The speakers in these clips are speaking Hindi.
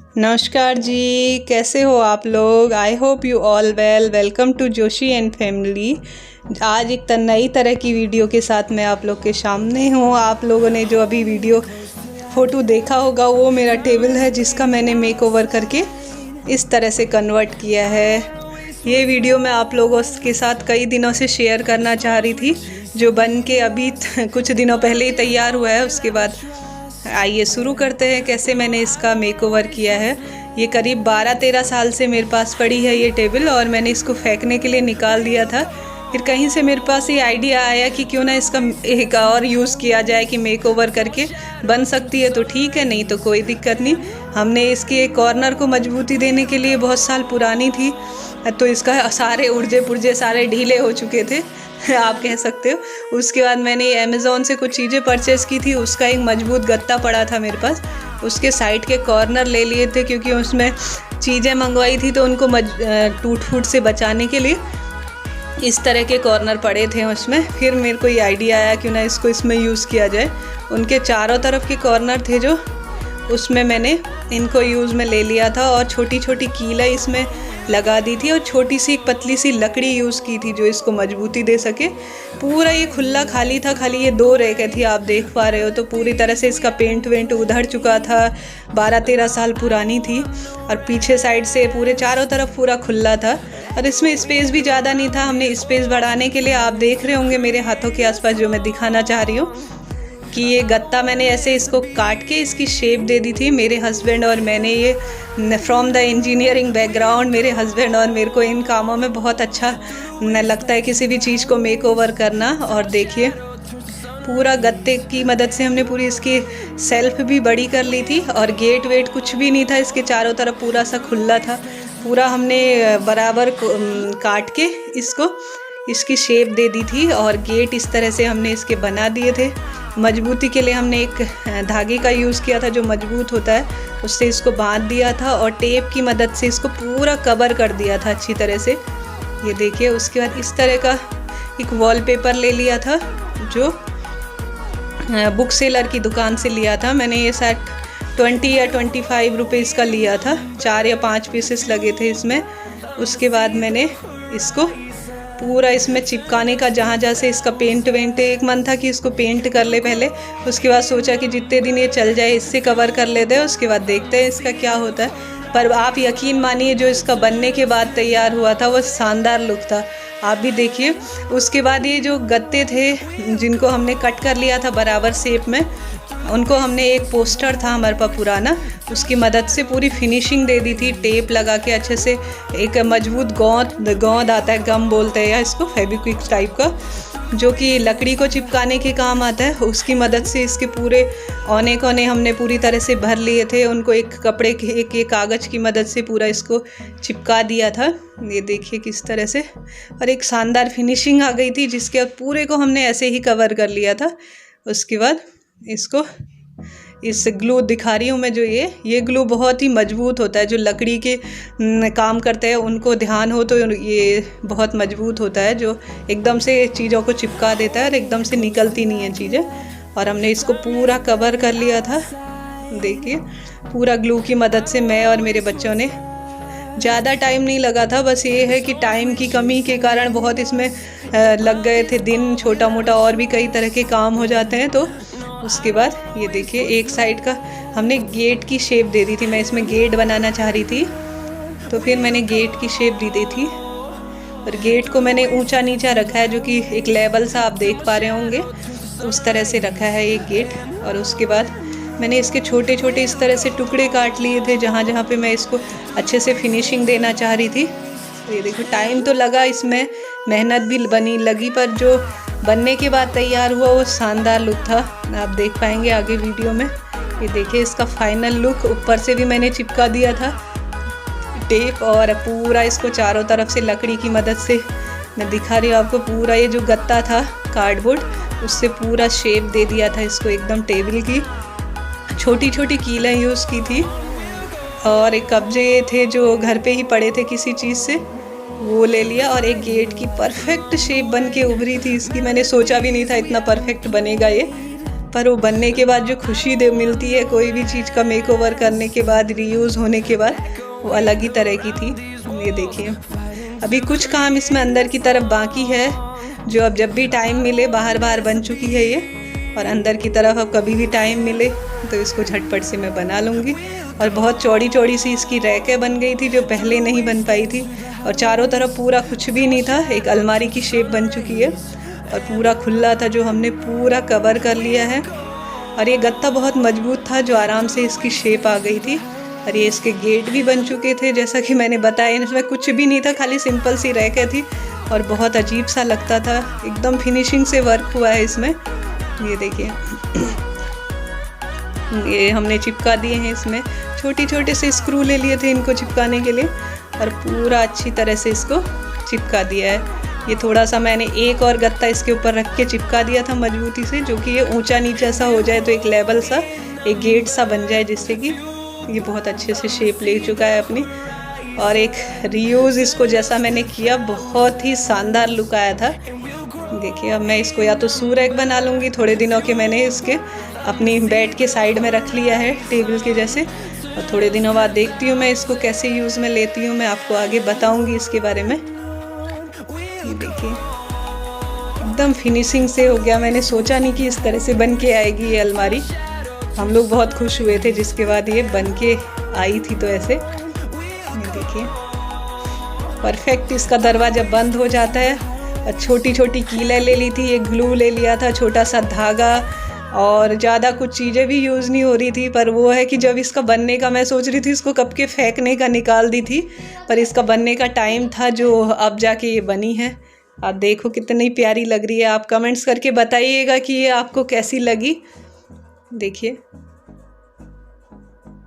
नमस्कार जी, कैसे हो आप लोग। I hope you all welcome to Joshi and family. आज एक नई तरह की वीडियो के साथ मैं आप लोग के सामने हूँ। आप लोगों ने जो अभी वीडियो फ़ोटो देखा होगा वो मेरा टेबल है, जिसका मैंने मेकओवर करके इस तरह से कन्वर्ट किया है। ये वीडियो मैं आप लोगों के साथ कई दिनों से शेयर करना चाह रही थी, जो बन के अभी कुछ दिनों पहले ही तैयार हुआ है। उसके बाद आइए शुरू करते हैं कैसे मैंने इसका मेकओवर किया है। ये करीब 12-13 साल से मेरे पास पड़ी है ये टेबल, और मैंने इसको फेंकने के लिए निकाल दिया था। फिर कहीं से मेरे पास ये आइडिया आया कि क्यों ना इसका एक और यूज़ किया जाए, कि मेकओवर करके बन सकती है तो ठीक है, नहीं तो कोई दिक्कत नहीं। हमने इसके कॉर्नर को मजबूती देने के लिए, बहुत साल पुरानी थी तो इसका सारे उर्जे पुर्जे सारे ढीले हो चुके थे आप कह सकते हो। उसके बाद मैंने अमेज़ॉन से कुछ चीज़ें परचेज़ की थी। उसका एक मजबूत गत्ता पड़ा था मेरे पास, उसके साइड के कॉर्नर ले लिए थे, क्योंकि उसमें चीज़ें मंगवाई थी तो उनको टूट फूट से बचाने के लिए इस तरह के कॉर्नर पड़े थे उसमें। फिर मेरे को ये आइडिया आया क्यों ना इसको इसमें यूज़ किया जाए। उनके चारों तरफ के कॉर्नर थे जो, उसमें मैंने इनको यूज़ में ले लिया था, और छोटी छोटी कीलें इसमें लगा दी थी, और छोटी सी एक पतली सी लकड़ी यूज़ की थी जो इसको मजबूती दे सके। पूरा ये खुला खाली था, खाली ये 2 रैकें थी, आप देख पा रहे हो। तो पूरी तरह से इसका पेंट वेंट उधड़ चुका था, 12-13 साल पुरानी थी, और पीछे साइड से पूरे चारों तरफ पूरा खुला था, और इसमें स्पेस भी ज़्यादा नहीं था। हमने स्पेस बढ़ाने के लिए, आप देख रहे होंगे मेरे हाथों के आसपास जो मैं दिखाना चाह रही हूँ, कि ये गत्ता मैंने ऐसे इसको काट के इसकी शेप दे दी थी। मेरे हस्बैंड और मैंने, ये फ्रॉम द इंजीनियरिंग बैकग्राउंड, मेरे हस्बैंड और मेरे को इन कामों में बहुत अच्छा लगता है, किसी भी चीज़ को मेकओवर करना। और देखिए पूरा गत्ते की मदद से हमने पूरी इसकी सेल्फ भी बड़ी कर ली थी, और गेट वेट कुछ भी नहीं था इसके चारों तरफ, पूरा सा खुला था। पूरा हमने बराबर काट के इसकी शेप दे दी थी, और गेट इस तरह से हमने इसके बना दिए थे। मजबूती के लिए हमने एक धागे का यूज़ किया था जो मजबूत होता है, उससे इसको बांध दिया था, और टेप की मदद से इसको पूरा कवर कर दिया था अच्छी तरह से। ये देखिए, उसके बाद इस तरह का एक वॉलपेपर ले लिया था, जो बुक सेलर की दुकान से लिया था मैंने। ये शायद 20 या 25 रुपये इसका लिया था, 4 या 5 पीसेस लगे थे इसमें। उसके बाद मैंने इसको पूरा इसमें चिपकाने का, जहाँ जहाँ से इसका पेंट वेंट, एक मन था कि इसको पेंट कर ले पहले, उसके बाद सोचा कि जितने दिन ये चल जाए इससे कवर कर लेते हैं, उसके बाद देखते हैं इसका क्या होता है। पर आप यकीन मानिए, जो इसका बनने के बाद तैयार हुआ था वो शानदार लुक था, आप भी देखिए। उसके बाद ये जो गत्ते थे जिनको हमने कट कर लिया था बराबर शेप में, उनको हमने, एक पोस्टर था हमारे पास पुराना, उसकी मदद से पूरी फिनिशिंग दे दी थी, टेप लगा के अच्छे से। एक मजबूत गोंद आता है, गम बोलते हैं या इसको, फेविक्विक टाइप का, जो कि लकड़ी को चिपकाने के काम आता है। उसकी मदद से इसके पूरे औने कोने हमने पूरी तरह से भर लिए थे, उनको एक कपड़े के एक कागज़ की मदद से पूरा इसको चिपका दिया था। ये देखिए किस तरह से, और एक शानदार फिनिशिंग आ गई थी, जिसके बाद पूरे को हमने ऐसे ही कवर कर लिया था। उसके बाद इसको, इस ग्लू दिखा रही हूँ मैं, जो ये ग्लू बहुत ही मजबूत होता है। जो लकड़ी के काम करते हैं उनको ध्यान हो तो ये बहुत मजबूत होता है, जो एकदम से चीज़ों को चिपका देता है और एकदम से निकलती नहीं है चीज़ें। और हमने इसको पूरा कवर कर लिया था, देखिए पूरा ग्लू की मदद से। मैं और मेरे बच्चों ने, ज़्यादा टाइम नहीं लगा था, बस ये है कि टाइम की कमी के कारण बहुत इसमें लग गए थे दिन, छोटा मोटा और भी कई तरह के काम हो जाते हैं। तो उसके बाद ये देखिए, एक साइड का हमने गेट की शेप दे दी थी, मैं इसमें गेट बनाना चाह रही थी, तो फिर मैंने गेट की शेप दी थी। और गेट को मैंने ऊंचा नीचा रखा है, जो कि एक लेवल सा आप देख पा रहे होंगे, उस तरह से रखा है एक गेट। और उसके बाद मैंने इसके छोटे छोटे इस तरह से टुकड़े काट लिए थे, जहाँ जहाँ पे मैं इसको अच्छे से फिनिशिंग देना चाह रही थी। तो ये देखो, टाइम तो लगा इसमें, मेहनत भी लगी, पर जो बनने के बाद तैयार हुआ वो शानदार लुक था, आप देख पाएंगे आगे वीडियो में। ये देखिए इसका फाइनल लुक। ऊपर से भी मैंने चिपका दिया था टेप, और पूरा इसको चारों तरफ से लकड़ी की मदद से, मैं दिखा रही हूँ आपको, पूरा ये जो गत्ता था कार्डबोर्ड, उससे पूरा शेप दे दिया था इसको एकदम टेबल की। छोटी छोटी कीलें यूज़ की थी, और एक कब्जे थे जो घर पे ही पड़े थे किसी चीज़ से, वो ले लिया। और एक गेट की परफेक्ट शेप बन के उभरी थी इसकी, मैंने सोचा भी नहीं था इतना परफेक्ट बनेगा ये। पर वो बनने के बाद जो खुशी दे मिलती है कोई भी चीज़ का मेकओवर करने के बाद, रीयूज़ होने के बाद, वो अलग ही तरह की थी। ये देखिए अभी कुछ काम इसमें अंदर की तरफ बाकी है, जो अब जब भी टाइम मिले, बाहर बन चुकी है ये, और अंदर की तरफ अब कभी भी टाइम मिले तो इसको झटपट से मैं बना लूँगी। और बहुत चौड़ी सी इसकी रैकें बन गई थी जो पहले नहीं बन पाई थी, और चारों तरफ पूरा कुछ भी नहीं था, एक अलमारी की शेप बन चुकी है, और पूरा खुला था जो हमने पूरा कवर कर लिया है। और ये गत्ता बहुत मजबूत था जो आराम से इसकी शेप आ गई थी। और ये इसके गेट भी बन चुके थे, जैसा कि मैंने बताया, इसमें कुछ भी नहीं था, खाली सिंपल सी रैकें थी और बहुत अजीब सा लगता था। एकदम फिनिशिंग से वर्क हुआ है इसमें। ये देखिए ये हमने चिपका दिए हैं, इसमें छोटे से स्क्रू ले लिए थे इनको चिपकाने के लिए, और पूरा अच्छी तरह से इसको चिपका दिया है। ये थोड़ा सा मैंने एक और गत्ता इसके ऊपर रख के चिपका दिया था मजबूती से, जो कि ये ऊंचा नीचा सा हो जाए तो एक लेवल सा, एक गेट सा बन जाए, जिससे कि ये बहुत अच्छे से शेप ले चुका है अपनी। और एक रीयूज़ इसको जैसा मैंने किया, बहुत ही शानदार लुक आया था। देखिए अब मैं इसको या तो शू रैक बना लूँगी, थोड़े दिनों के मैंने इसके अपनी बेड के साइड में रख लिया है टेबल के जैसे, और थोड़े दिनों बाद देखती हूँ मैं इसको कैसे यूज़ में लेती हूँ, मैं आपको आगे बताऊँगी इसके बारे में। ये देखिए एकदम फिनिशिंग से हो गया, मैंने सोचा नहीं कि इस तरह से बन के आएगी ये अलमारी। हम लोग बहुत खुश हुए थे जिसके बाद ये बन के आई थी, तो ऐसे ये देखिए परफेक्ट इसका दरवाज़ा बंद हो जाता है। और छोटी कीलें ले ली थी, एक ग्लू ले लिया था, छोटा सा धागा, और ज़्यादा कुछ चीज़ें भी यूज़ नहीं हो रही थी। पर वो है कि जब इसका बनने का, मैं सोच रही थी इसको कब के फेंकने का, निकाल दी थी, पर इसका बनने का टाइम था जो अब जाके ये बनी है। आप देखो कितनी प्यारी लग रही है। आप कमेंट्स करके बताइएगा कि ये आपको कैसी लगी। देखिए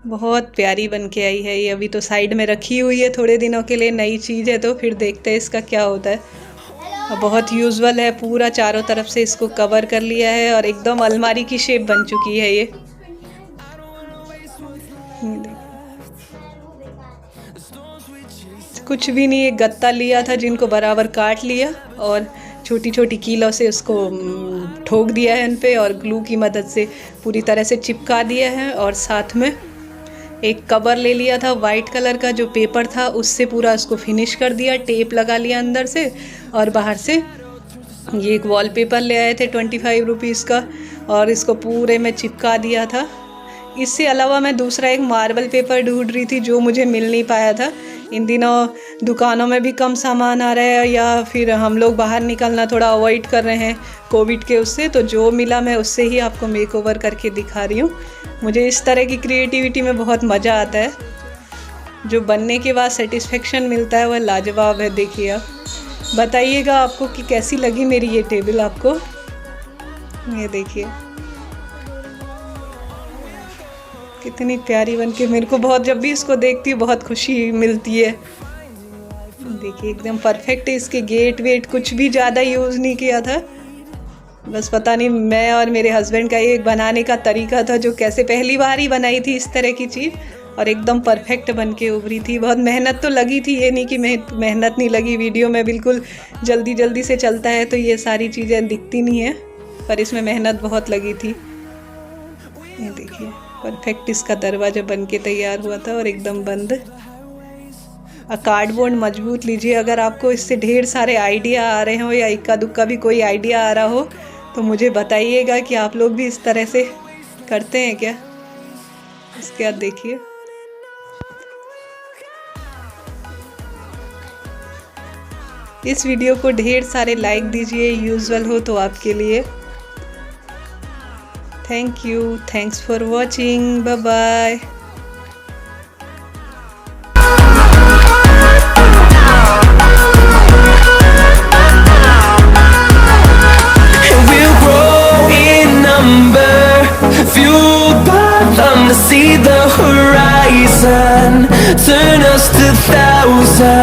बहुत प्यारी बन के आई है ये। अभी तो साइड में रखी हुई है थोड़े दिनों के लिए, नई चीज़ है तो फिर देखते हैं इसका क्या होता है। बहुत यूजुअल है, पूरा चारों तरफ से इसको कवर कर लिया है और एकदम अलमारी की शेप बन चुकी है ये। कुछ भी नहीं, एक गत्ता लिया था जिनको बराबर काट लिया और छोटी कीलों से उसको ठोक दिया है उन पे, और ग्लू की मदद से पूरी तरह से चिपका दिया है। और साथ में एक कवर ले लिया था वाइट कलर का, जो पेपर था उससे पूरा उसको फिनिश कर दिया, टेप लगा लिया अंदर से, और बाहर से ये एक वॉलपेपर ले आए थे 25 रुपीज़ का, और इसको पूरे में चिपका दिया था। इससे अलावा मैं दूसरा एक मार्बल पेपर ढूंढ रही थी जो मुझे मिल नहीं पाया था। इन दिनों दुकानों में भी कम सामान आ रहा है, या फिर हम लोग बाहर निकलना थोड़ा अवॉइड कर रहे हैं कोविड के उससे, तो जो मिला मैं उससे ही आपको मेकओवर करके दिखा रही हूँ। मुझे इस तरह की क्रिएटिविटी में बहुत मज़ा आता है, जो बनने के बाद सेटिस्फेक्शन मिलता है वह लाजवाब है। देखिए आप बताइएगा आपको कि कैसी लगी मेरी ये टेबल आपको। ये देखिए कितनी प्यारी बन के, मेरे को बहुत, जब भी इसको देखती हूँ बहुत खुशी मिलती है। देखिए एकदम परफेक्ट है। इसके गेट वेट कुछ भी ज़्यादा यूज़ नहीं किया था, बस पता नहीं मैं और मेरे हस्बैंड का ये बनाने का तरीका था जो कैसे पहली बार ही बनाई थी इस तरह की चीज़, और एकदम परफेक्ट बन के उभरी थी। बहुत मेहनत तो लगी थी, ये नहीं कि मेहनत नहीं लगी। वीडियो में बिल्कुल जल्दी से चलता है तो ये सारी चीज़ें दिखती नहीं है, पर इसमें मेहनत बहुत लगी थी। ये देखिए परफेक्ट इसका दरवाज़ा बन के तैयार हुआ था और एकदम बंद। कार्डबोर्ड मजबूत लीजिए। अगर आपको इससे ढेर सारे आइडिया आ रहे हो या इक्का दुक्का भी कोई आइडिया आ रहा हो तो मुझे बताइएगा कि आप लोग भी इस तरह से करते हैं क्या। इसके बाद देखिए इस वीडियो को ढेर सारे लाइक दीजिए, यूजुअल हो तो आपके लिए। Thank you, thanks for watching, bye bye. See the horizon, turn us to thousands.